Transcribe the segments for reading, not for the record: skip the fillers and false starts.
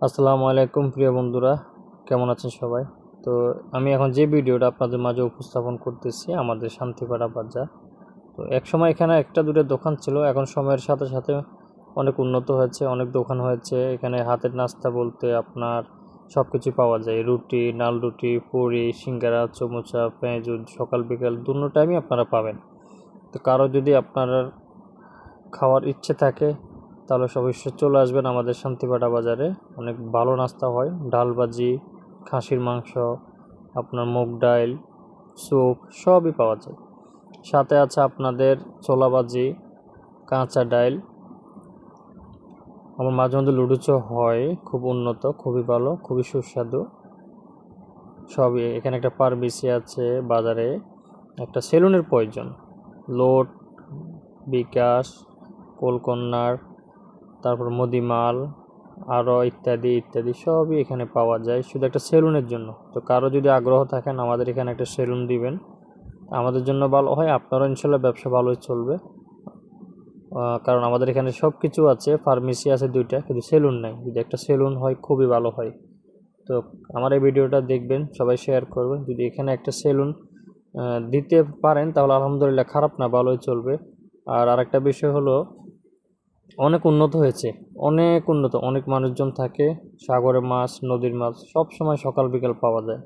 আসসালামু আলাইকুম প্রিয় বন্ধুরা, কেমন আছেন সবাই? তো আমি এখন যে ভিডিওটা আপনাদের মাঝে উপস্থাপন করতেছি আমাদের শান্তিপাড়া বাজার। তো একসময় এখানে একটা দুটো দোকান ছিল, এখন সময়ের সাথে সাথে অনেক উন্নত হয়েছে, অনেক দোকান হয়েছে। এখানে হাতের নাস্তা বলতে আপনার সব কিছু পাওয়া যায়। রুটি, নাল রুটি, পুরি, সিঙ্গারা, চমোচা, পেঁয়াজুদ সকাল বিকাল দুটো টাইমই আপনারা পাবেন। তো কারো যদি আপনার খাওয়ার ইচ্ছে থাকে তাহলে অবশ্যই চলে আসবেন আমাদের শান্তিপাড়া বাজারে। অনেক ভালো নাস্তা হয়, ডাল ভাজি, খাসির মাংস, আপনার মুগ ডাল, স্যুপ সবই পাওয়া যায়। সাথে আছে আপনাদের ছোলা ভাজি, কাঁচা ডাল, আমার মাঝে মধ্যে লুডুচো হয়, খুব উন্নত, খুবই ভালো, খুবই সুস্বাদু সবই। এখানে একটা ফার্মেসি আছে বাজারে, একটা সেলুনের প্রয়োজন, লোড, বিকাশ, কোলকন্যার, তারপর মুদিমাল, আরও ইত্যাদি ইত্যাদি সবই এখানে পাওয়া যায় শুধু একটা সেলুনের জন্য। তো কারো যদি আগ্রহ থাকেন আমাদের এখানে একটা সেলুন দিবেন, আমাদের জন্য ভালো হয়, আপনারও ইনশাল্লাহ ব্যবসা ভালোই চলবে। কারণ আমাদের এখানে সব কিছু আছে, ফার্মেসি আছে দুইটা, কিন্তু সেলুন নাই। যদি একটা সেলুন হয় খুবই ভালো হয়। তো আমার এই ভিডিওটা দেখবেন, সবাই শেয়ার করবেন। যদি এখানে একটা সেলুন দিতে পারেন তাহলে আলহামদুলিল্লাহ, খারাপ না, ভালোই চলবে। আর আরেকটা বিষয় হলো, অনেক উন্নত হয়েছে, অনেক উন্নত, অনেক মানুষজন থাকে, সাগরের মাছ, নদীর মাছ সব সময় সকাল বিকাল পাওয়া যায়।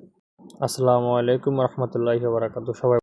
আসসালামু আলাইকুম রহমতুল্লাহি ওয়া বারাকাতুহু। সবাই